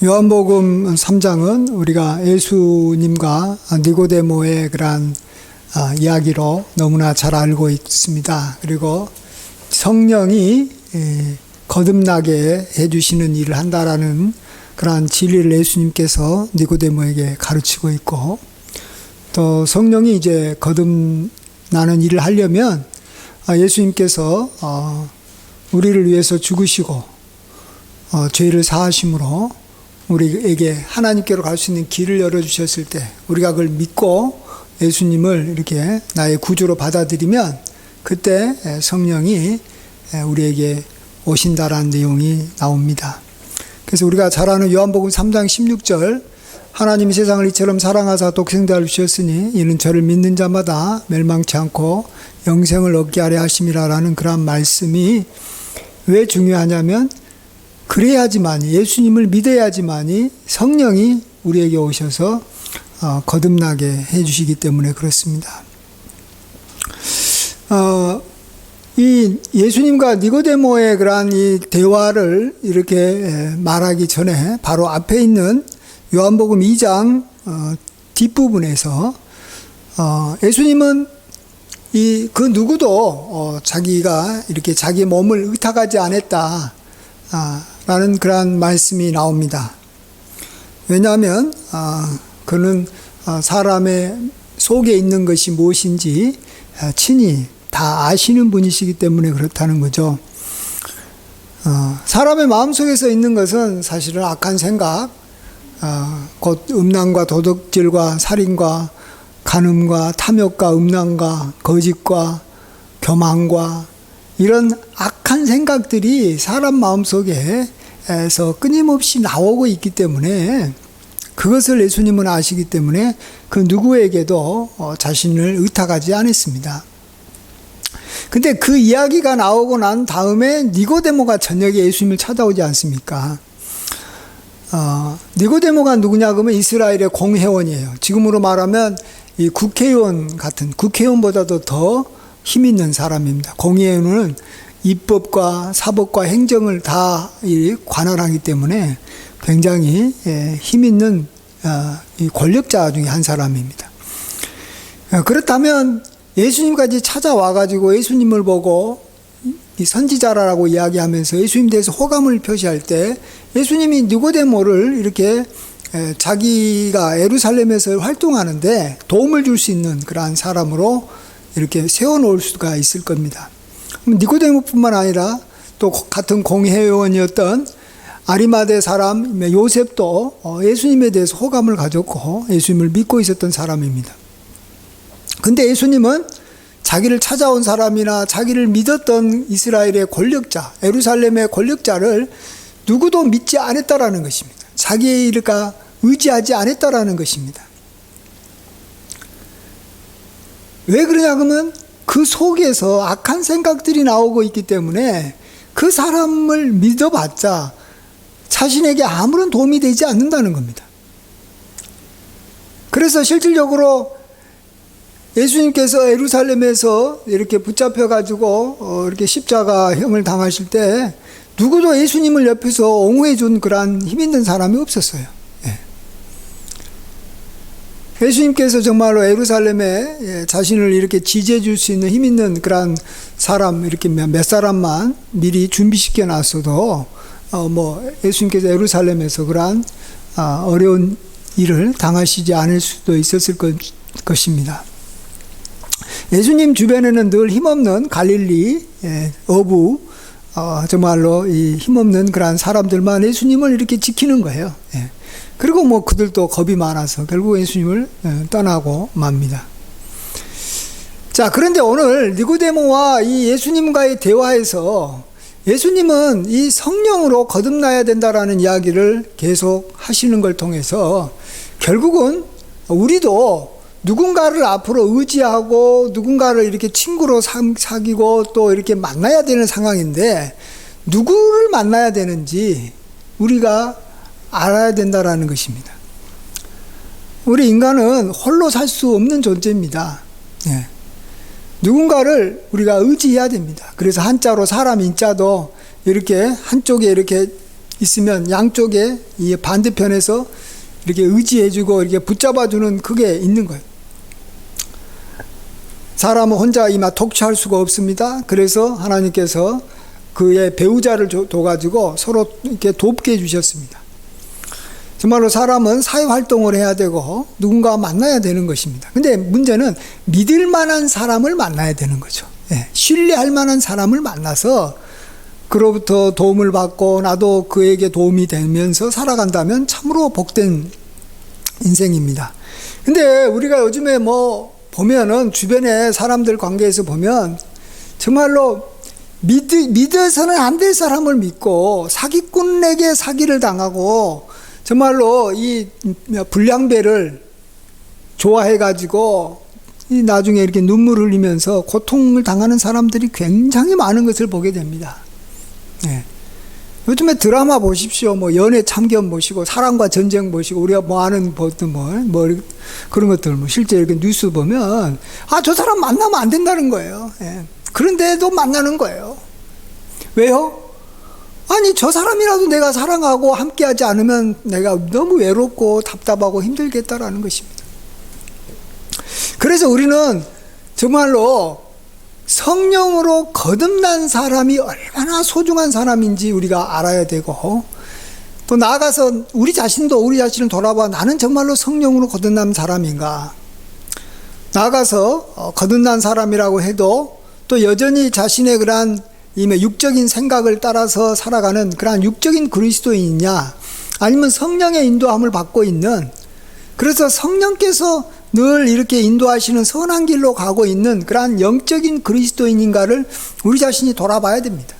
요한복음 3장은 우리가 예수님과 니고데모의 그러한 이야기로 너무나 잘 알고 있습니다. 그리고 성령이 거듭나게 해주시는 일을 한다라는 그러한 진리를 예수님께서 니고데모에게 가르치고 있고, 또 성령이 이제 거듭나는 일을 하려면 예수님께서 우리를 위해서 죽으시고 죄를 사하심으로 우리에게 하나님께로 갈 수 있는 길을 열어주셨을 때, 우리가 그걸 믿고 예수님을 이렇게 나의 구주로 받아들이면 그때 성령이 우리에게 오신다라는 내용이 나옵니다. 그래서 우리가 잘 아는 요한복음 3장 16절, 하나님이 세상을 이처럼 사랑하사 독생자를 주셨으니 이는 저를 믿는 자마다 멸망치 않고 영생을 얻게 하려 하심이라라는 그런 말씀이 왜 중요하냐면, 그래야지만이, 예수님을 믿어야지만이 성령이 우리에게 오셔서 거듭나게 해주시기 때문에 그렇습니다. 이 예수님과 니고데모의 그러한 이 대화를 이렇게 말하기 전에 바로 앞에 있는 요한복음 2장 뒷부분에서 예수님은 그 누구도 자기가 이렇게 자기 몸을 의탁하지 않았다 라는 그러한 말씀이 나옵니다. 왜냐하면 그는 사람의 속에 있는 것이 무엇인지 친히 다 아시는 분이시기 때문에 그렇다는 거죠. 사람의 마음속에서 있는 것은 사실은 악한 생각, 곧 음란과 도둑질과 살인과 간음과 탐욕과 음란과 거짓과 교만과 이런 악한 생각들이 사람 마음속에서 끊임없이 나오고 있기 때문에, 그것을 예수님은 아시기 때문에 그 누구에게도 자신을 의탁하지 않았습니다. 근데 그 이야기가 나오고 난 다음에 니고데모가 저녁에 예수님을 찾아오지 않습니까? 니고데모가 누구냐 그러면 이스라엘의 공회원이에요. 지금으로 말하면 이 국회의원 같은, 국회의원보다도 더 힘 있는 사람입니다. 공회의원은 입법과 사법과 행정을 다 관할하기 때문에 굉장히 힘 있는 권력자 중에 한 사람입니다. 그렇다면 예수님까지 찾아와가지고 예수님을 보고 이 선지자라고 이야기하면서 예수님에 대해서 호감을 표시할 때, 예수님이 니고데모를 이렇게 자기가 예루살렘에서 활동하는데 도움을 줄 수 있는 그러한 사람으로 이렇게 세워놓을 수가 있을 겁니다. 니고데모뿐만 아니라 또 같은 공회의원이었던 아리마대 사람 요셉도 예수님에 대해서 호감을 가졌고 예수님을 믿고 있었던 사람입니다. 근데 예수님은 자기를 찾아온 사람이나 자기를 믿었던 이스라엘의 권력자, 예루살렘의 권력자를 누구도 믿지 않았다라는 것입니다. 자기의 일과 의지하지 않았다라는 것입니다. 왜 그러냐 그러면 그 속에서 악한 생각들이 나오고 있기 때문에 그 사람을 믿어봤자 자신에게 아무런 도움이 되지 않는다는 겁니다. 그래서 실질적으로 예수님께서 예루살렘에서 이렇게 붙잡혀가지고 이렇게 십자가형을 당하실 때 누구도 예수님을 옆에서 옹호해 준 그러한 힘 있는 사람이 없었어요. 예수님께서 정말로 예루살렘에 자신을 이렇게 지지해 줄 수 있는 힘 있는 그러한 사람, 이렇게 몇 사람만 미리 준비시켜 놨어도 예수님께서 예루살렘에서 그러한 어려운 일을 당하시지 않을 수도 있었을 것입니다. 예수님 주변에는 늘 힘없는 갈릴리 어부, 정말로 이 힘없는 그러한 사람들만 예수님을 이렇게 지키는 거예요. 그리고 그들도 겁이 많아서 결국 예수님을 떠나고 맙니다. 자, 그런데 오늘 니고데모와 이 예수님과의 대화에서 예수님은 이 성령으로 거듭나야 된다라는 이야기를 계속 하시는 걸 통해서 결국은 우리도 누군가를 앞으로 의지하고 누군가를 이렇게 친구로 사귀고 또 이렇게 만나야 되는 상황인데, 누구를 만나야 되는지 우리가 알아야 된다라는 것입니다. 우리 인간은 홀로 살 수 없는 존재입니다. 누군가를 우리가 의지해야 됩니다. 그래서 한자로 사람 인자도 이렇게 한쪽에 이렇게 있으면 양쪽에 이 반대편에서 이렇게 의지해주고 이렇게 붙잡아주는 그게 있는 거예요. 사람은 혼자 이마 독취할 수가 없습니다. 그래서 하나님께서 그의 배우자를 둬가지고 서로 이렇게 돕게 해주셨습니다. 정말로 사람은 사회활동을 해야 되고 누군가와 만나야 되는 것입니다. 근데 문제는 믿을 만한 사람을 만나야 되는 거죠. 예, 신뢰할 만한 사람을 만나서 그로부터 도움을 받고 나도 그에게 도움이 되면서 살아간다면 참으로 복된 인생입니다. 근데 우리가 요즘에 뭐 보면은 주변에 사람들 관계에서 보면 정말로 믿어서는 안 될 사람을 믿고 사기꾼에게 사기를 당하고 정말로 이 불량배를 좋아해가지고 나중에 이렇게 눈물 흘리면서 고통을 당하는 사람들이 굉장히 많은 것을 보게 됩니다. 예. 요즘에 드라마 보십시오. 뭐 연애 참견 보시고 사랑과 전쟁 보시고 우리가 뭐 아는 뭐 그런 것들 뭐 실제 이렇게 뉴스 보면 저 사람 만나면 안 된다는 거예요. 예. 그런데도 만나는 거예요. 왜요? 아니 저 사람이라도 내가 사랑하고 함께하지 않으면 내가 너무 외롭고 답답하고 힘들겠다라는 것입니다. 그래서 우리는 정말로 성령으로 거듭난 사람이 얼마나 소중한 사람인지 우리가 알아야 되고 또 나아가서 우리 자신을 돌아봐 나는 정말로 성령으로 거듭난 사람인가. 나아가서 거듭난 사람이라고 해도 또 여전히 자신의 그러한 육적인 생각을 따라서 살아가는 그러한 육적인 그리스도인이냐 아니면 성령의 인도함을 받고 있는 그래서 성령께서 늘 이렇게 인도하시는 선한 길로 가고 있는 그러한 영적인 그리스도인인가를 우리 자신이 돌아봐야 됩니다.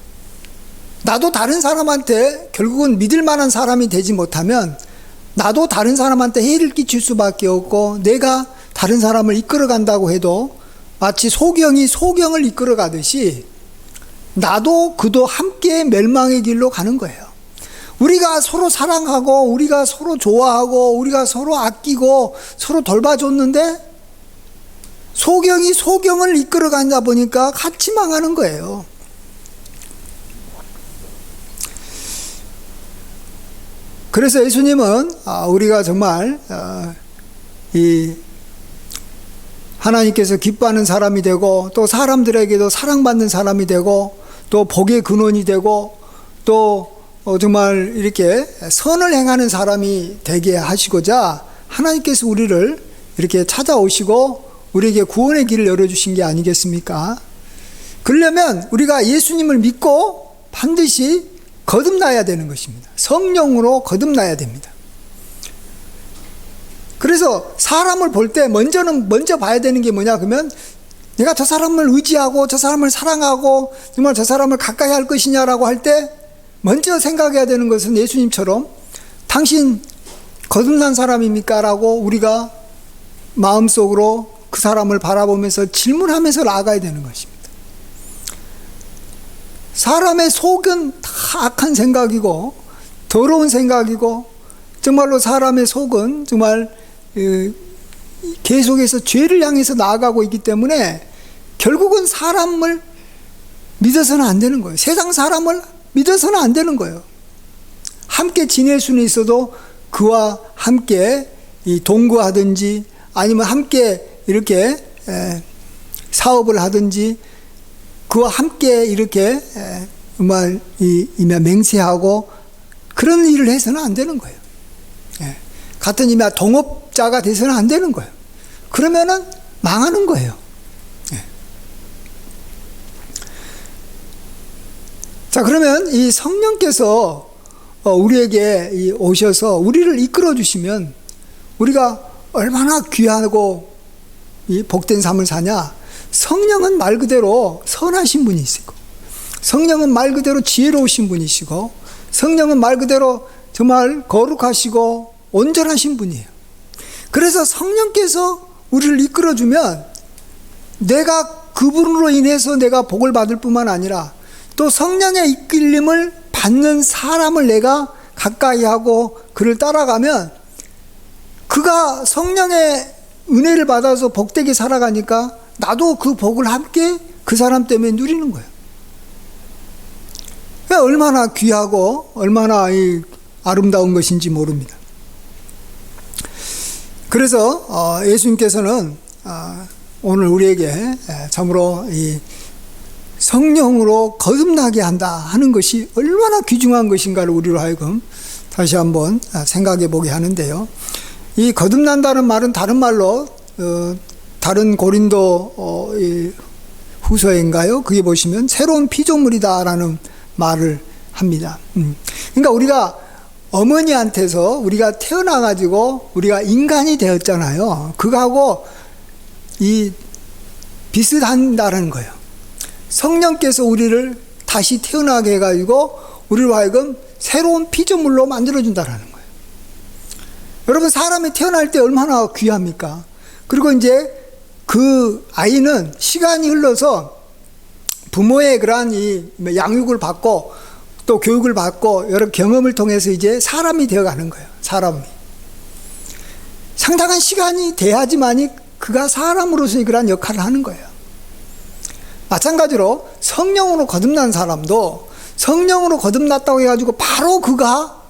나도 다른 사람한테 결국은 믿을 만한 사람이 되지 못하면 나도 다른 사람한테 해를 끼칠 수밖에 없고 내가 다른 사람을 이끌어간다고 해도 마치 소경이 소경을 이끌어가듯이 나도 그도 함께 멸망의 길로 가는 거예요. 우리가 서로 사랑하고 우리가 서로 좋아하고 우리가 서로 아끼고 서로 돌봐줬는데 소경이 소경을 이끌어가다 보니까 같이 망하는 거예요. 그래서 예수님은 우리가 정말 이 하나님께서 기뻐하는 사람이 되고 또 사람들에게도 사랑받는 사람이 되고 또 복의 근원이 되고 또 정말 이렇게 선을 행하는 사람이 되게 하시고자 하나님께서 우리를 이렇게 찾아오시고 우리에게 구원의 길을 열어주신 게 아니겠습니까? 그러려면 우리가 예수님을 믿고 반드시 거듭나야 되는 것입니다. 성령으로 거듭나야 됩니다. 그래서 사람을 볼 때 먼저 봐야 되는 게 뭐냐 그러면 내가 저 사람을 의지하고 저 사람을 사랑하고 정말 저 사람을 가까이 할 것이냐라고 할 때 먼저 생각해야 되는 것은 예수님처럼 당신 거듭난 사람입니까? 라고 우리가 마음속으로 그 사람을 바라보면서 질문하면서 나아가야 되는 것입니다. 사람의 속은 다 악한 생각이고 더러운 생각이고 정말로 사람의 속은 정말 계속해서 죄를 향해서 나아가고 있기 때문에 결국은 사람을 믿어서는 안 되는 거예요. 세상 사람을 믿어서는 안 되는 거예요. 함께 지낼 수는 있어도 그와 함께 동거하든지 아니면 함께 이렇게 사업을 하든지 그와 함께 이렇게 정말 맹세하고 그런 일을 해서는 안 되는 거예요. 같은 동업자가 돼서는 안 되는 거예요. 그러면은 망하는 거예요. 자, 그러면 이 성령께서 우리에게 오셔서 우리를 이끌어 주시면 우리가 얼마나 귀하고 복된 삶을 사냐. 성령은 말 그대로 선하신 분이시고 성령은 말 그대로 지혜로우신 분이시고 성령은 말 그대로 정말 거룩하시고 온전하신 분이에요. 그래서 성령께서 우리를 이끌어주면 내가 그분으로 인해서 내가 복을 받을 뿐만 아니라 또 성령의 이끌림을 받는 사람을 내가 가까이 하고 그를 따라가면 그가 성령의 은혜를 받아서 복되게 살아가니까 나도 그 복을 함께 그 사람 때문에 누리는 거예요. 얼마나 귀하고 얼마나 이 아름다운 것인지 모릅니다. 그래서 예수님께서는 오늘 우리에게 참으로 이 성령으로 거듭나게 한다 하는 것이 얼마나 귀중한 것인가를 우리로 하여금 다시 한번 생각해 보게 하는데요. 이 거듭난다는 말은 다른 말로 다른 고린도 후서인가요? 그게 보시면 새로운 피조물이다라는 말을 합니다. 그러니까 우리가 어머니한테서 우리가 태어나가지고 우리가 인간이 되었잖아요. 그거하고 이 비슷한다는 거예요. 성령께서 우리를 다시 태어나게 해가지고 우리로 하여금 새로운 피조물로 만들어준다는 거예요. 여러분, 사람이 태어날 때 얼마나 귀합니까? 그리고 이제 그 아이는 시간이 흘러서 부모의 그러한 이 양육을 받고 또 교육을 받고 여러 경험을 통해서 이제 사람이 되어가는 거예요. 사람이. 상당한 시간이 돼야지만이 그가 사람으로서의 그러한 역할을 하는 거예요. 마찬가지로 성령으로 거듭난 사람도 성령으로 거듭났다고 해가지고 바로 그가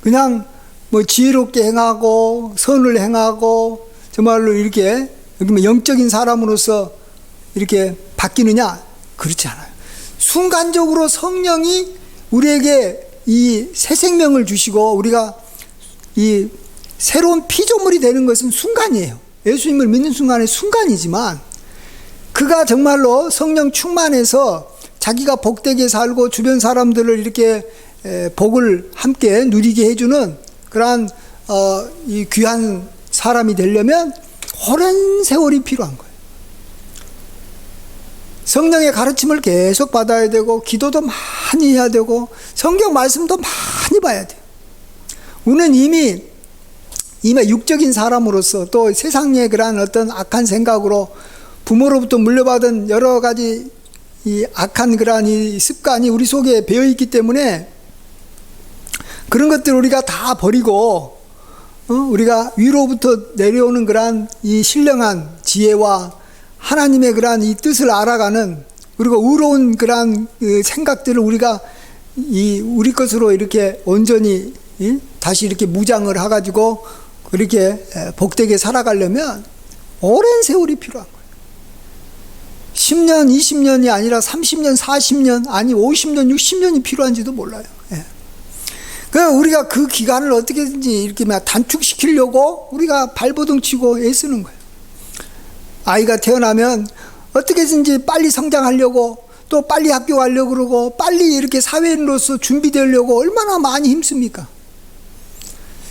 그냥 뭐 지혜롭게 행하고 선을 행하고 정말로 이렇게 영적인 사람으로서 이렇게 바뀌느냐? 그렇지 않아요. 순간적으로 성령이 우리에게 이 새 생명을 주시고 우리가 이 새로운 피조물이 되는 것은 순간이에요. 예수님을 믿는 순간의 순간이지만 그가 정말로 성령 충만해서 자기가 복되게 살고 주변 사람들을 이렇게 복을 함께 누리게 해주는 그러한 이 귀한 사람이 되려면 오랜 세월이 필요한 거예요. 성령의 가르침을 계속 받아야 되고 기도도 많이 해야 되고 성경 말씀도 많이 봐야 돼요. 우리는 이미 육적인 사람으로서 또 세상의 그러한 어떤 악한 생각으로 부모로부터 물려받은 여러 가지 이 악한 그러한 이 습관이 우리 속에 배어 있기 때문에 그런 것들을 우리가 다 버리고 우리가 위로부터 내려오는 그러한 이 신령한 지혜와 하나님의 그러한 이 뜻을 알아가는 그리고 의로운 그러한 생각들을 우리가 우리 것으로 이렇게 온전히 다시 이렇게 무장을 해가지고 그렇게 복되게 살아가려면 오랜 세월이 필요한 거예요. 10년, 20년이 아니라 30년, 40년, 아니 50년, 60년이 필요한지도 몰라요. 그러니까 우리가 그 기간을 어떻게든지 이렇게 단축시키려고 우리가 발버둥 치고 애쓰는 거예요. 아이가 태어나면 어떻게든지 빨리 성장하려고 또 빨리 학교 가려고 그러고 빨리 이렇게 사회인으로서 준비되려고 얼마나 많이 힘씁니까?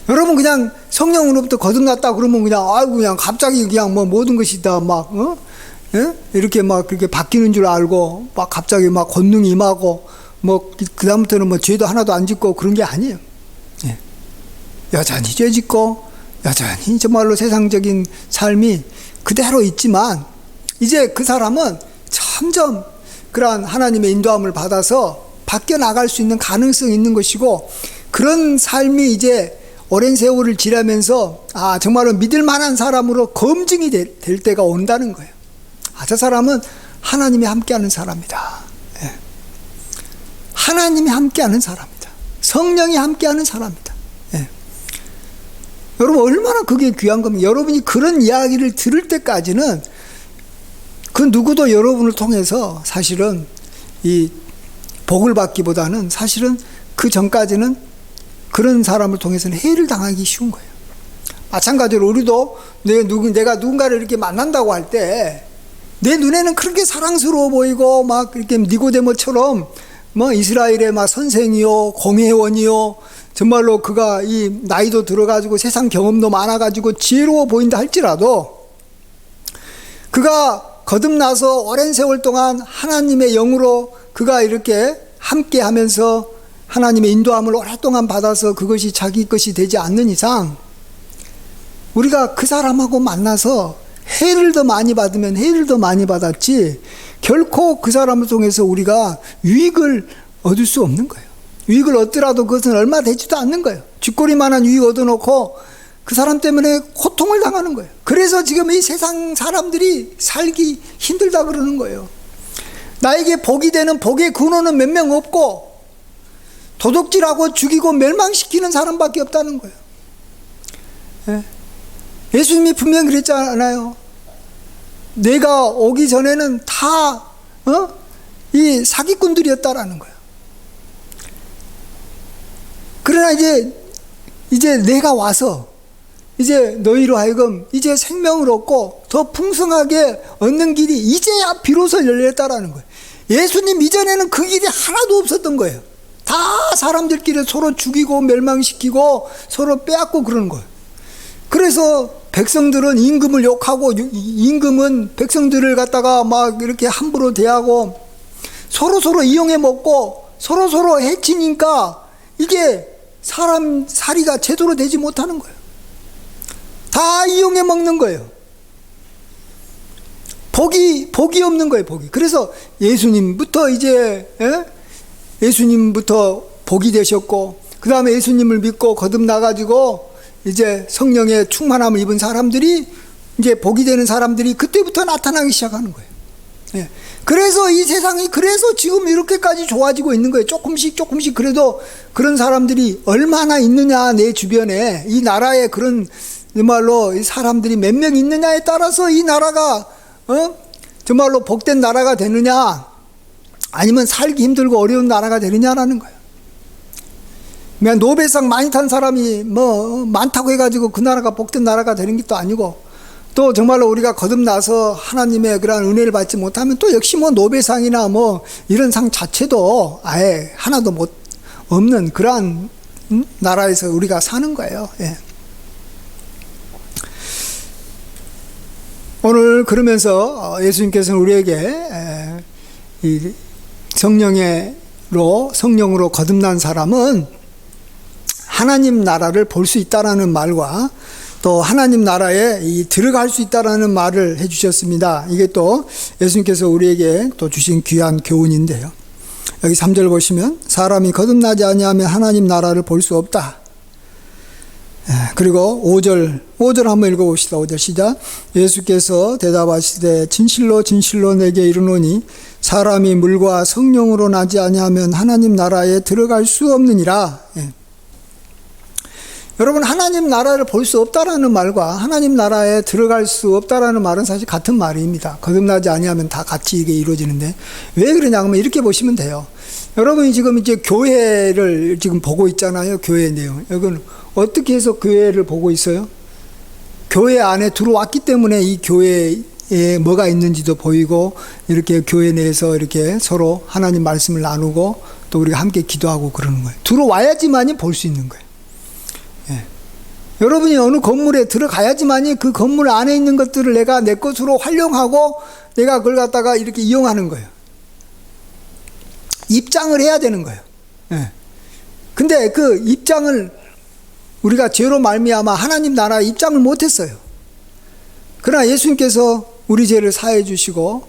여러분, 그냥 성령으로부터 거듭났다 그러면 그냥 갑자기 그냥 뭐 모든 것이 다 이렇게 그렇게 바뀌는 줄 알고 갑자기 권능이 임하고 그다음부터는 죄도 하나도 안 짓고 그런 게 아니에요. 여전히 죄 짓고 여전히 정말로 세상적인 삶이 그대로 있지만 이제 그 사람은 점점 그러한 하나님의 인도함을 받아서 바뀌어 나갈 수 있는 가능성이 있는 것이고 그런 삶이 이제 오랜 세월을 지나면서 정말로 믿을 만한 사람으로 검증이 될 때가 온다는 거예요. 저 사람은 하나님이 함께하는 사람이다. 하나님이 함께하는 사람이다. 성령이 함께하는 사람이다. 여러분, 얼마나 그게 귀한 겁니까? 여러분이 그런 이야기를 들을 때까지는 그 누구도 여러분을 통해서 사실은 이 복을 받기보다는 사실은 그 전까지는 그런 사람을 통해서는 해를 당하기 쉬운 거예요. 마찬가지로 우리도 내가 누군가를 이렇게 만난다고 할 때 내 눈에는 그렇게 사랑스러워 보이고 이렇게 니고데모처럼 이스라엘의 선생이요 공회원이요 정말로 그가 이 나이도 들어가지고 세상 경험도 많아가지고 지혜로워 보인다 할지라도 그가 거듭나서 오랜 세월 동안 하나님의 영으로 그가 이렇게 함께 하면서 하나님의 인도함을 오랫동안 받아서 그것이 자기 것이 되지 않는 이상 우리가 그 사람하고 만나서 해를 더 많이 받으면 해를 더 많이 받았지 결코 그 사람을 통해서 우리가 유익을 얻을 수 없는 거예요. 유익을 얻더라도 그것은 얼마 되지도 않는 거예요. 쥐꼬리만한 유익 얻어놓고 그 사람 때문에 고통을 당하는 거예요. 그래서 지금 이 세상 사람들이 살기 힘들다 그러는 거예요. 나에게 복이 되는 복의 근원은 몇 명 없고 도둑질하고 죽이고 멸망시키는 사람밖에 없다는 거예요. 예. 예수님이 분명히 그랬잖아요. 내가 오기 전에는 다 이 사기꾼들이었다라는 거예요. 그러나 이제 내가 와서 이제 너희로 하여금 이제 생명을 얻고 더 풍성하게 얻는 길이 이제야 비로소 열렸다라는 거예요. 예수님 이전에는 그 길이 하나도 없었던 거예요. 다 사람들끼리 서로 죽이고 멸망시키고 서로 빼앗고 그러는 거예요. 그래서 백성들은 임금을 욕하고 임금은 백성들을 갖다가 막 이렇게 함부로 대하고 서로 이용해 먹고 서로 해치니까 이게 사람 살이가 제대로 되지 못하는 거예요. 다 이용해 먹는 거예요. 복이 없는 거예요, 복이. 그래서 예수님부터 예수님부터 복이 되셨고, 그 다음에 예수님을 믿고 거듭나가지고 이제 성령의 충만함을 입은 사람들이 이제 복이 되는 사람들이 그때부터 나타나기 시작하는 거예요. 예. 그래서 이 세상이 그래서 지금 이렇게까지 좋아지고 있는 거예요. 조금씩 그래도 그런 사람들이 얼마나 있느냐, 내 주변에 이 나라에 그런 정말로 사람들이 몇 명 있느냐에 따라서 이 나라가 정말로 복된 나라가 되느냐 아니면 살기 힘들고 어려운 나라가 되느냐라는 거예요. 그냥 노벨상 많이 탄 사람이 뭐 많다고 해가지고 그 나라가 복된 나라가 되는 것도 아니고, 또 정말로 우리가 거듭나서 하나님의 그런 은혜를 받지 못하면 또 역시 뭐 노벨상이나 뭐 이런 상 자체도 아예 하나도 없는 그러한 나라에서 우리가 사는 거예요. 예. 오늘 그러면서 예수님께서는 우리에게 이 성령으로 거듭난 사람은 하나님 나라를 볼 수 있다라는 말과 또 하나님 나라에 들어갈 수 있다라는 말을 해주셨습니다. 이게 또 예수님께서 우리에게 또 주신 귀한 교훈인데요. 여기 3절 보시면 사람이 거듭나지 아니하면 하나님 나라를 볼 수 없다. 그리고 5절 한번 읽어봅시다. 5절 시작. 예수께서 대답하시되 진실로 내게 이르노니 사람이 물과 성령으로 나지 아니하면 하나님 나라에 들어갈 수 없느니라. 여러분, 하나님 나라를 볼 수 없다라는 말과 하나님 나라에 들어갈 수 없다라는 말은 사실 같은 말입니다. 거듭나지 아니하면 다 같이 이게 이루어지는데 왜 그러냐 하면 이렇게 보시면 돼요. 여러분이 지금 이제 교회를 지금 보고 있잖아요. 교회 내용. 여러분 어떻게 해서 교회를 보고 있어요? 교회 안에 들어왔기 때문에 이 교회에 뭐가 있는지도 보이고, 이렇게 교회 내에서 이렇게 서로 하나님 말씀을 나누고 또 우리가 함께 기도하고 그러는 거예요. 들어와야지만이 볼 수 있는 거예요. 예. 여러분이 어느 건물에 들어가야지만이 그 건물 안에 있는 것들을 내가 내 것으로 활용하고 내가 그걸 갖다가 이렇게 이용하는 거예요. 입장을 해야 되는 거예요. 예. 근데 그 입장을 우리가 죄로 말미암아 하나님 나라에 입장을 못했어요. 그러나 예수님께서 우리 죄를 사해 주시고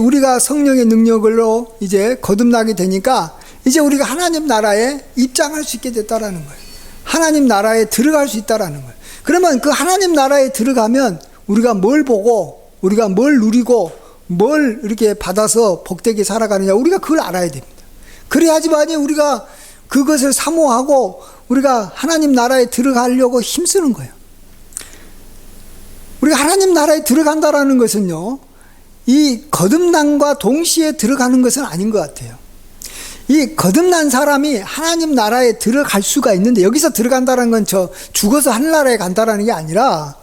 우리가 성령의 능력으로 이제 거듭나게 되니까 이제 우리가 하나님 나라에 입장할 수 있게 됐다라는 거예요. 하나님 나라에 들어갈 수 있다라는 거예요. 그러면 그 하나님 나라에 들어가면 우리가 뭘 보고 우리가 뭘 누리고 뭘 이렇게 받아서 복되게 살아가느냐, 우리가 그걸 알아야 됩니다. 그래야지만이 우리가 그것을 사모하고 우리가 하나님 나라에 들어가려고 힘쓰는 거예요. 우리가 하나님 나라에 들어간다라는 것은요, 이 거듭남과 동시에 들어가는 것은 아닌 것 같아요. 이 거듭난 사람이 하나님 나라에 들어갈 수가 있는데, 여기서 들어간다는 건 저 죽어서 하늘나라에 간다라는 게 아니라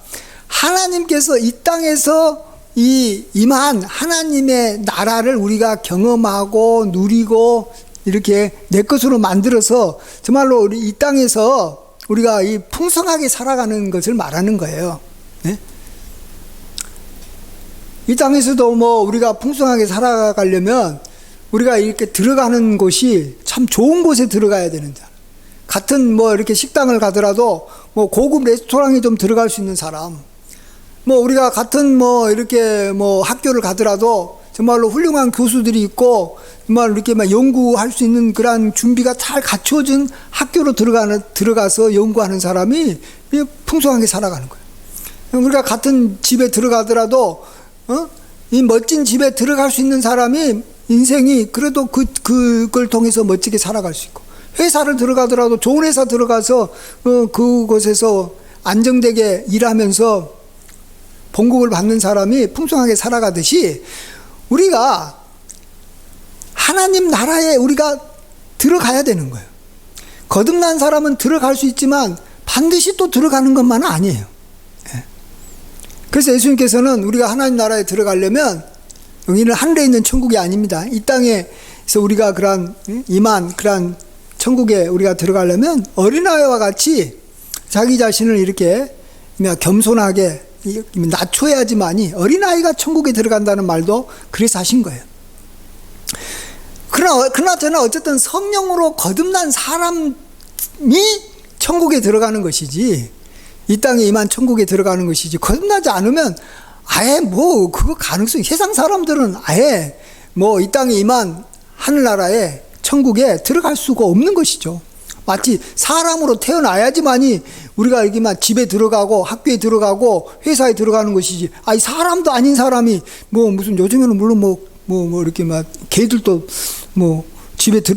하나님께서 이 땅에서 임한 하나님의 나라를 우리가 경험하고 누리고 이렇게 내 것으로 만들어서 정말로 우리 이 땅에서 우리가 이 풍성하게 살아가는 것을 말하는 거예요. 네? 이 땅에서도 뭐 우리가 풍성하게 살아가려면 우리가 이렇게 들어가는 곳이 참 좋은 곳에 들어가야 되는 사람. 같은 뭐 이렇게 식당을 가더라도 뭐 고급 레스토랑에 좀 들어갈 수 있는 사람. 뭐 우리가 같은 뭐 이렇게 뭐 학교를 가더라도 정말로 훌륭한 교수들이 있고 정말 이렇게 막 연구할 수 있는 그런 준비가 잘 갖춰진 학교로 들어가서 연구하는 사람이 풍성하게 살아가는 거예요. 우리가 같은 집에 들어가더라도 이 멋진 집에 들어갈 수 있는 사람이 인생이 그래도 그걸 통해서 멋지게 살아갈 수 있고, 회사를 들어가더라도 좋은 회사 들어가서 그곳에서 안정되게 일하면서 봉급을 받는 사람이 풍성하게 살아가듯이 우리가 하나님 나라에 우리가 들어가야 되는 거예요. 거듭난 사람은 들어갈 수 있지만 반드시 또 들어가는 것만은 아니에요. 그래서 예수님께서는 우리가 하나님 나라에 들어가려면 여기는 하늘에 있는 천국이 아닙니다. 이 땅에서 우리가 그러한 그러한 천국에 우리가 들어가려면 어린아이와 같이 자기 자신을 이렇게 겸손하게 낮춰야지만이 어린아이가 천국에 들어간다는 말도 그래서 하신 거예요. 그러나 어쨌든 성령으로 거듭난 사람이 천국에 들어가는 것이지, 이 땅에 임한 천국에 들어가는 것이지, 거듭나지 않으면 아예 그거 가능성이, 세상 사람들은 아예 이 땅에 임한 하늘나라에 천국에 들어갈 수가 없는 것이죠. 마치 사람으로 태어나야지만이 우리가 여기만 집에 들어가고 학교에 들어가고 회사에 들어가는 것이지, 사람도 아닌 사람이 무슨 요즘에는 물론 이렇게 개들도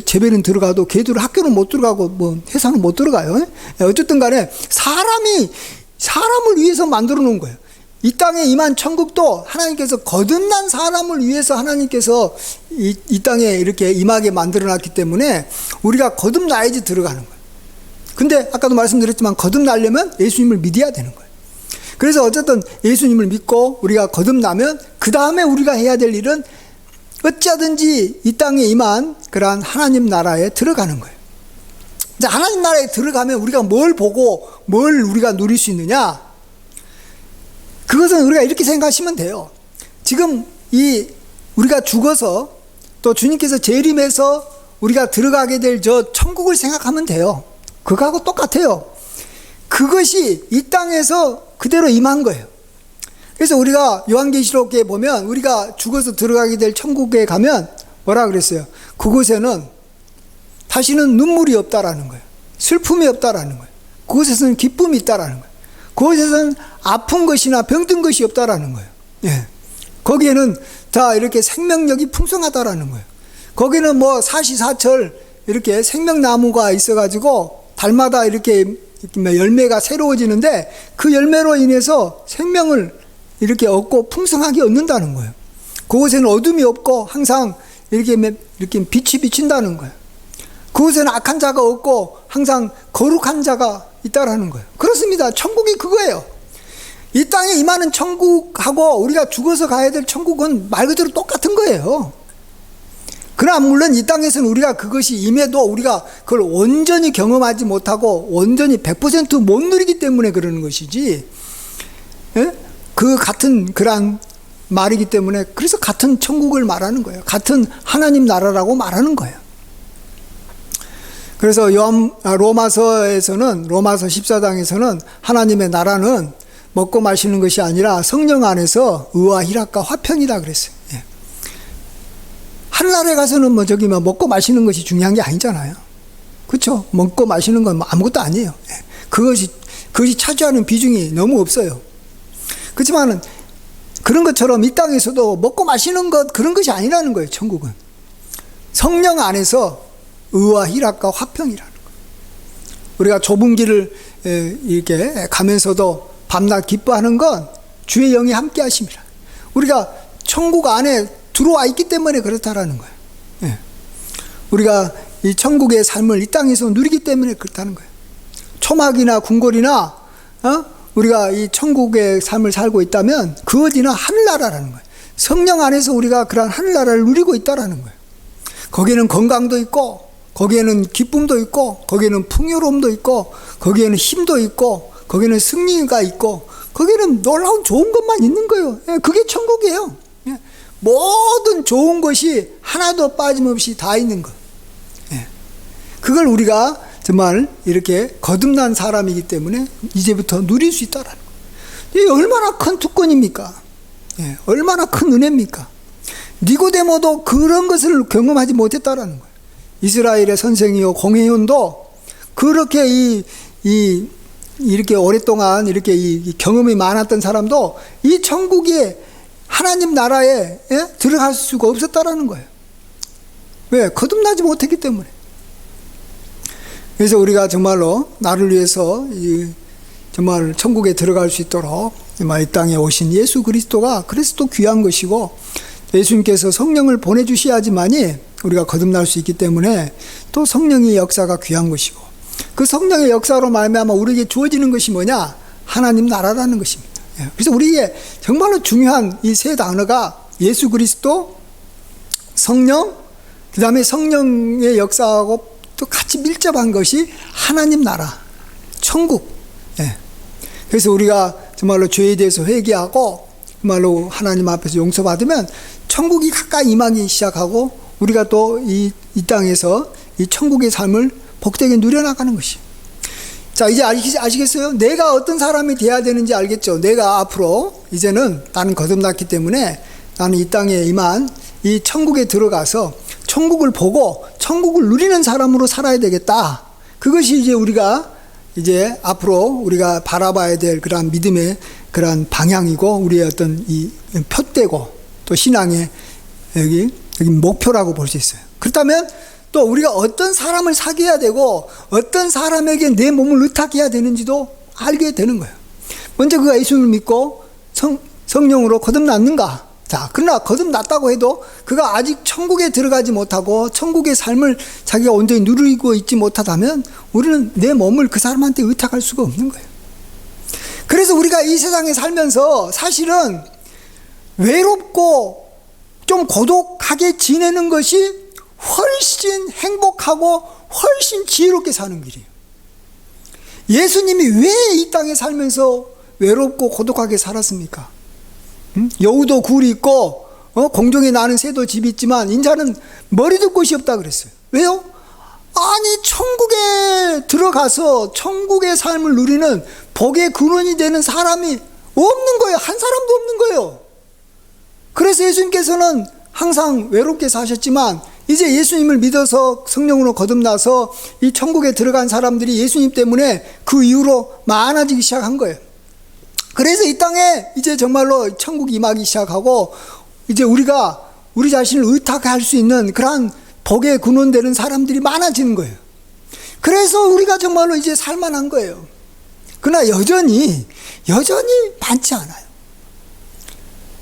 집에는 들어가도 개들은 학교는 못 들어가고 회사는 못 들어가요. 어쨌든 간에 사람을 위해서 만들어 놓은 거예요. 이 땅에 임한 천국도 하나님께서 거듭난 사람을 위해서 하나님께서 이 땅에 이렇게 임하게 만들어 놨기 때문에 우리가 거듭나야지 들어가는 거예요. 근데 아까도 말씀드렸지만 거듭나려면 예수님을 믿어야 되는 거예요. 그래서 어쨌든 예수님을 믿고 우리가 거듭나면 그 다음에 우리가 해야 될 일은 어찌하든지 이 땅에 임한 그러한 하나님 나라에 들어가는 거예요. 이제 하나님 나라에 들어가면 우리가 뭘 보고 뭘 우리가 누릴 수 있느냐? 그것은 우리가 이렇게 생각하시면 돼요. 지금 우리가 죽어서 또 주님께서 재림해서 우리가 들어가게 될 저 천국을 생각하면 돼요. 그거하고 똑같아요. 그것이 이 땅에서 그대로 임한 거예요. 그래서 우리가 요한계시록에 보면 우리가 죽어서 들어가게 될 천국에 가면 뭐라 그랬어요? 그곳에는 다시는 눈물이 없다라는 거예요. 슬픔이 없다라는 거예요. 그곳에서는 기쁨이 있다라는 거예요. 그곳에서는 아픈 것이나 병든 것이 없다라는 거예요. 거기에는 다 이렇게 생명력이 풍성하다라는 거예요. 거기는 사시사철 이렇게 생명나무가 있어가지고 달마다 이렇게 열매가 새로워지는데 그 열매로 인해서 생명을 이렇게 얻고 풍성하게 얻는다는 거예요. 그곳에는 어둠이 없고 항상 이렇게 빛이 비친다는 거예요. 그곳에는 악한 자가 없고 항상 거룩한 자가 있다라는 거예요. 그렇습니다. 천국이 그거예요. 이 땅에 임하는 천국하고 우리가 죽어서 가야 될 천국은 말 그대로 똑같은 거예요. 그러나 물론 이 땅에서는 우리가 그것이 임해도 우리가 그걸 온전히 경험하지 못하고 온전히 100% 못 누리기 때문에 그러는 것이지, 그 같은 그런 말이기 때문에 그래서 같은 천국을 말하는 거예요. 같은 하나님 나라라고 말하는 거예요. 그래서 로마서 14장에서는 하나님의 나라는 먹고 마시는 것이 아니라 성령 안에서 의와 희락과 화평이다 그랬어요. 하늘나라에 가서는 먹고 마시는 것이 중요한 게 아니잖아요. 그렇죠? 먹고 마시는 건 아무것도 아니에요. 그것이 차지하는 비중이 너무 없어요. 그렇지만은 그런 것처럼 이 땅에서도 먹고 마시는 것, 그런 것이 아니라는 거예요. 천국은 성령 안에서 의와 희락과 화평이라는 거예요. 우리가 좁은 길을 이렇게 가면서도 밤낮 기뻐하는 건 주의 영이 함께 하심이라. 우리가 천국 안에 들어와 있기 때문에 그렇다라는 거예요. 우리가 이 천국의 삶을 이 땅에서 누리기 때문에 그렇다는 거예요. 초막이나 궁궐이나 우리가 이 천국의 삶을 살고 있다면 그 어디나 하늘나라라는 거예요. 성령 안에서 우리가 그런 하늘나라를 누리고 있다라는 거예요. 거기에는 건강도 있고, 거기에는 기쁨도 있고, 거기에는 풍요로움도 있고, 거기에는 힘도 있고, 거기에는 승리가 있고, 거기에는 놀라운 좋은 것만 있는 거예요. 그게 천국이에요. 모든 좋은 것이 하나도 빠짐없이 다 있는 것. 그걸 우리가 정말 이렇게 거듭난 사람이기 때문에 이제부터 누릴 수 있다라는 거예요. 이게 얼마나 큰 특권입니까? 얼마나 큰 은혜입니까? 니고데모도 그런 것을 경험하지 못했다라는 거예요. 이스라엘의 선생이요 공회원도 그렇게 이렇게 오랫동안 이렇게 이 경험이 많았던 사람도 이 천국에 하나님 나라에 들어갈 수가 없었다라는 거예요. 왜? 거듭나지 못했기 때문에. 그래서 우리가 정말로 나를 위해서 정말 천국에 들어갈 수 있도록 이 땅에 오신 예수 그리스도가 그래서 또 귀한 것이고, 예수님께서 성령을 보내주셔야지만이 우리가 거듭날 수 있기 때문에 또 성령의 역사가 귀한 것이고, 그 성령의 역사로 말미암아 우리에게 주어지는 것이 뭐냐? 하나님 나라라는 것입니다. 그래서 우리에게 정말로 중요한 이 세 단어가 예수 그리스도, 성령, 그 다음에 성령의 역사하고 또 같이 밀접한 것이 하나님 나라, 천국. 그래서 우리가 정말로 죄에 대해서 회개하고 정말로 하나님 앞에서 용서받으면 천국이 가까이 임하기 시작하고, 우리가 또 이 땅에서 이 천국의 삶을 복되게 누려나가는 것이. 자, 이제 아시겠어요? 내가 어떤 사람이 돼야 되는지 알겠죠? 내가 앞으로 이제는 나는 거듭났기 때문에 나는 이 땅에 임한 이 천국에 들어가서 천국을 보고 천국을 누리는 사람으로 살아야 되겠다. 그것이 이제 우리가 이제 앞으로 우리가 바라봐야 될 그러한 믿음의 그러한 방향이고, 우리의 어떤 이 표대고 또 신앙의 여기 목표라고 볼 수 있어요. 그렇다면 또 우리가 어떤 사람을 사귀어야 되고 어떤 사람에게 내 몸을 의탁해야 되는지도 알게 되는 거예요. 먼저 그가 예수님을 믿고 성령으로 거듭났는가? 자, 그러나 거듭났다고 해도 그가 아직 천국에 들어가지 못하고 천국의 삶을 자기가 온전히 누리고 있지 못하다면 우리는 내 몸을 그 사람한테 의탁할 수가 없는 거예요. 그래서 우리가 이 세상에 살면서 사실은 외롭고 좀 고독하게 지내는 것이 훨씬 행복하고 훨씬 지혜롭게 사는 길이에요. 예수님이 왜 이 땅에 살면서 외롭고 고독하게 살았습니까? 여우도 굴이 있고 공중에 나는 새도 집이 있지만 인자는 머리둘 곳이 없다 그랬어요. 왜요? 아니, 천국에 들어가서 천국의 삶을 누리는 복의 근원이 되는 사람이 없는 거예요. 한 사람도 없는 거예요. 그래서 예수님께서는 항상 외롭게 사셨지만 이제 예수님을 믿어서 성령으로 거듭나서 이 천국에 들어간 사람들이 예수님 때문에 그 이후로 많아지기 시작한 거예요. 그래서 이 땅에 이제 정말로 천국이 임하기 시작하고, 이제 우리가 우리 자신을 의탁할 수 있는 그러한 복의 근원되는 사람들이 많아지는 거예요. 그래서 우리가 정말로 이제 살만한 거예요. 그러나 여전히 많지 않아요.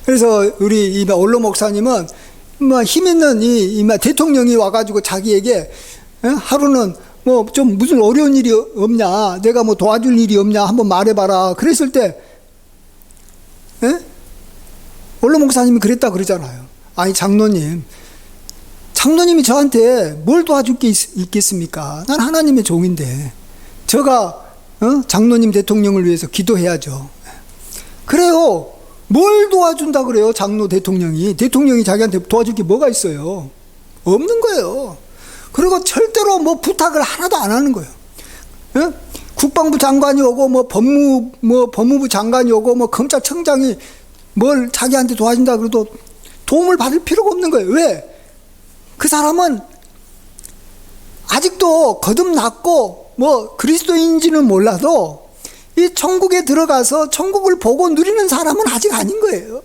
그래서 우리 이 올로 목사님은 힘 있는 이 대통령이 와가지고 자기에게 하루는 뭐 좀 무슨 어려운 일이 없냐, 내가 뭐 도와줄 일이 없냐 한번 말해봐라 그랬을 때 올로 목사님이 그랬다 그러잖아요. 아니, 장로님이 저한테 뭘 도와줄 게 있겠습니까? 난 하나님의 종인데 제가 장로님 대통령을 위해서 기도해야죠. 그래요. 뭘 도와준다 그래요? 대통령이 자기한테 도와줄 게 뭐가 있어요? 없는 거예요. 그리고 절대로 뭐 부탁을 하나도 안 하는 거예요. 국방부 장관이 오고 법무부 장관이 오고 검찰청장이 뭘 자기한테 도와준다 그래도 도움을 받을 필요가 없는 거예요. 왜? 그 사람은 아직도 거듭났고 그리스도인지는 몰라도 이 천국에 들어가서 천국을 보고 누리는 사람은 아직 아닌 거예요.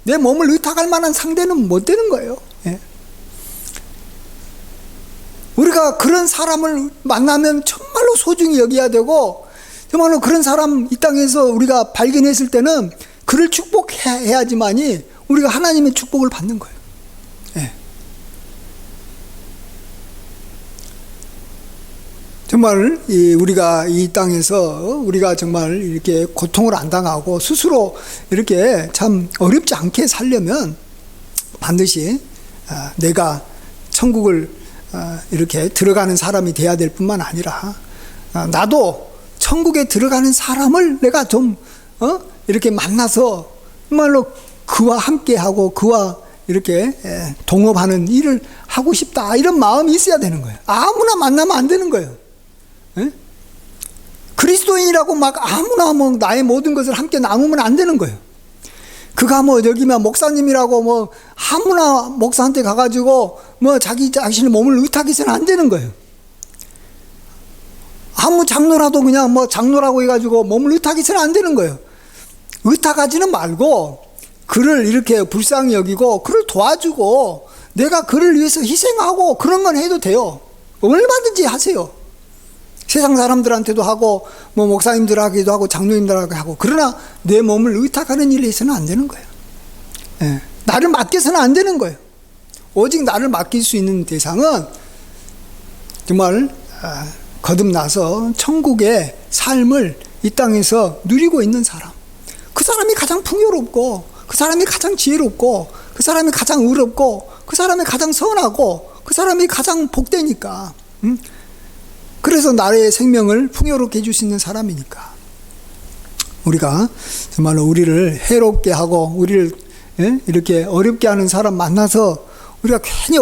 내 몸을 의탁할 만한 상대는 못 되는 거예요. 우리가 그런 사람을 만나면 정말로 소중히 여겨야 되고, 정말로 그런 사람 이 땅에서 우리가 발견했을 때는 그를 축복해야지만이 우리가 하나님의 축복을 받는 거예요. 정말 우리가 이 땅에서 우리가 정말 이렇게 고통을 안 당하고 스스로 이렇게 참 어렵지 않게 살려면 반드시 내가 천국을 이렇게 들어가는 사람이 돼야 될 뿐만 아니라 나도 천국에 들어가는 사람을 내가 좀 이렇게 만나서 정말로 그와 함께하고 그와 이렇게 동업하는 일을 하고 싶다, 이런 마음이 있어야 되는 거예요. 아무나 만나면 안 되는 거예요. 그리스도인이라고 막 아무나 나의 모든 것을 함께 나누면 안 되는 거예요. 그가 여기면 목사님이라고 아무나 목사한테 가가지고 자기 자신의 몸을 의탁해서는 안 되는 거예요. 아무 장로라도 그냥 장로라고 해가지고 몸을 의탁해서는 안 되는 거예요. 의탁하지는 말고 그를 이렇게 불쌍히 여기고 그를 도와주고 내가 그를 위해서 희생하고 그런 건 해도 돼요. 얼마든지 하세요. 세상 사람들한테도 하고 뭐 목사님들하기도 하고 장로님들하고 하고, 그러나 내 몸을 의탁하는 일에 있어서는 안 되는 거예요. 예. 나를 맡겨서는 안 되는 거예요. 오직 나를 맡길 수 있는 대상은 정말 거듭나서 천국의 삶을 이 땅에서 누리고 있는 사람, 그 사람이 가장 풍요롭고, 그 사람이 가장 지혜롭고, 그 사람이 가장 의롭고, 그 사람이 가장 선하고, 그 사람이 가장 복되니까. 그래서 나의 생명을 풍요롭게 해줄 수 있는 사람이니까. 우리가 정말로 우리를 해롭게 하고 우리를 이렇게 어렵게 하는 사람 만나서 우리가 괜히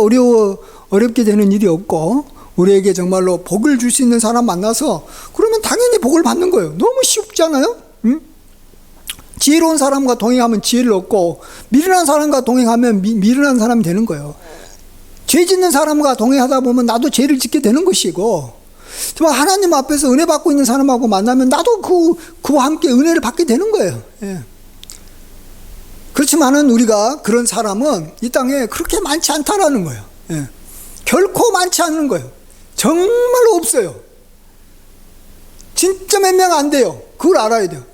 어렵게 되는 일이 없고, 우리에게 정말로 복을 줄 수 있는 사람 만나서 그러면 당연히 복을 받는 거예요. 너무 쉽잖아요. 지혜로운 사람과 동행하면 지혜를 얻고, 미련한 사람과 동행하면 미련한 사람이 되는 거예요. 죄 짓는 사람과 동행하다 보면 나도 죄를 짓게 되는 것이고, 정말 하나님 앞에서 은혜 받고 있는 사람하고 만나면 나도 그와 함께 은혜를 받게 되는 거예요. 예. 그렇지만은 우리가 그런 사람은 이 땅에 그렇게 많지 않다라는 거예요. 예. 결코 많지 않은 거예요. 정말로 없어요. 진짜 몇 명 안 돼요. 그걸 알아야 돼요.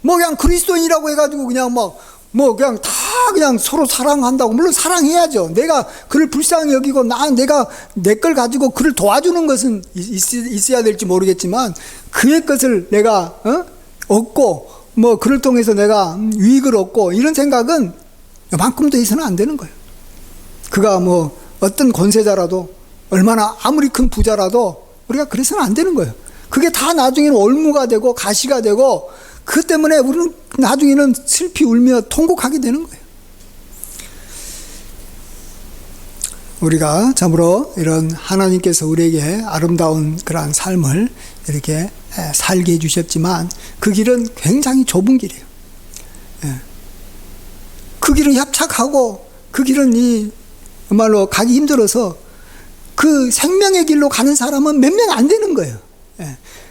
뭐 그냥 그리스도인이라고 해가지고 그냥 뭐 그냥 다 그냥 서로 사랑한다고, 물론 사랑해야죠. 내가 그를 불쌍히 여기고 내가 내 걸 가지고 그를 도와주는 것은 있어야 될지 모르겠지만, 그의 것을 내가 얻고 뭐 그를 통해서 내가 유익을 얻고, 이런 생각은 요만큼도 해서는 안 되는 거예요. 그가 뭐 어떤 권세자라도, 얼마나 아무리 큰 부자라도 우리가 그래서는 안 되는 거예요. 그게 다 나중에는 올무가 되고 가시가 되고, 그 때문에 우리는 나중에는 슬피 울며 통곡하게 되는 거예요. 우리가 참으로 이런 하나님께서 우리에게 아름다운 그러한 삶을 이렇게 살게 해주셨지만, 그 길은 굉장히 좁은 길이에요. 그 길은 협착하고, 그 길은 정말로 가기 힘들어서 그 생명의 길로 가는 사람은 몇 명 안 되는 거예요.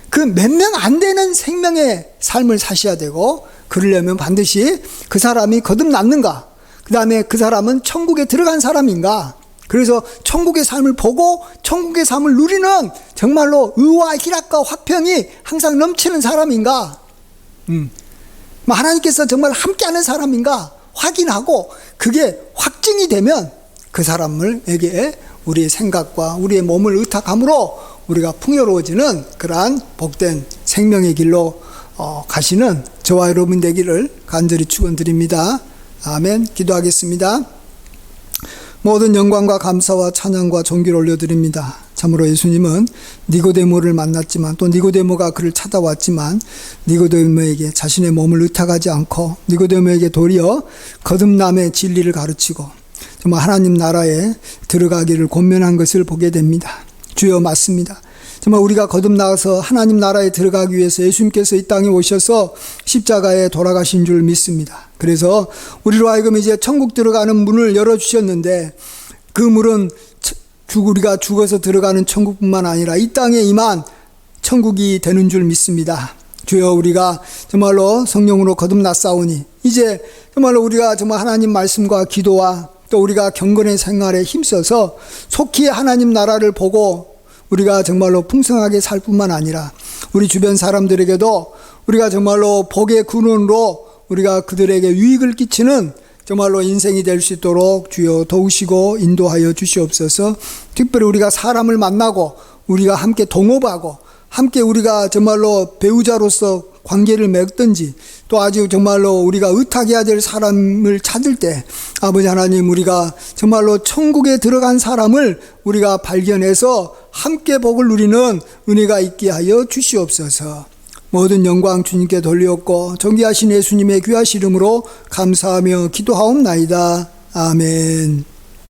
그 몇 명 안 되는 생명의 삶을 사셔야 되고, 그러려면 반드시 그 사람이 거듭났는가, 그 다음에 그 사람은 천국에 들어간 사람인가, 그래서 천국의 삶을 보고 천국의 삶을 누리는 정말로 의와 희락과 화평이 항상 넘치는 사람인가, 하나님께서 정말 함께하는 사람인가 확인하고, 그게 확증이 되면 그 사람에게 우리의 생각과 우리의 몸을 의탁함으로 우리가 풍요로워지는 그러한 복된 생명의 길로 가시는 저와 여러분 되기를 간절히 축원드립니다. 아멘. 기도하겠습니다. 모든 영광과 감사와 찬양과 존귀를 올려드립니다. 참으로 예수님은 니고데모를 만났지만, 또 니고데모가 그를 찾아왔지만, 니고데모에게 자신의 몸을 의탁하지 않고 니고데모에게 도리어 거듭남의 진리를 가르치고 정말 하나님 나라에 들어가기를 권면한 것을 보게 됩니다. 주여, 맞습니다. 정말 우리가 거듭나서 하나님 나라에 들어가기 위해서 예수님께서 이 땅에 오셔서 십자가에 돌아가신 줄 믿습니다. 그래서 우리로 하여금 이제 천국 들어가는 문을 열어주셨는데, 그 문은 우리가 죽어서 들어가는 천국뿐만 아니라 이 땅에 임한 천국이 되는 줄 믿습니다. 주여, 우리가 정말로 성령으로 거듭났사오니 이제 정말로 우리가 정말 하나님 말씀과 기도와 또 우리가 경건의 생활에 힘써서 속히 하나님 나라를 보고 우리가 정말로 풍성하게 살 뿐만 아니라 우리 주변 사람들에게도 우리가 정말로 복의 근원으로 우리가 그들에게 유익을 끼치는 정말로 인생이 될 수 있도록 주여 도우시고 인도하여 주시옵소서. 특별히 우리가 사람을 만나고 우리가 함께 동업하고 함께 우리가 정말로 배우자로서 관계를 맺든지, 또 아주 정말로 우리가 의탁해야 될 사람을 찾을 때 아버지 하나님, 우리가 정말로 천국에 들어간 사람을 우리가 발견해서 함께 복을 누리는 은혜가 있게 하여 주시옵소서. 모든 영광 주님께 돌리옵고 존귀하신 예수님의 귀하신 이름으로 감사하며 기도하옵나이다. 아멘.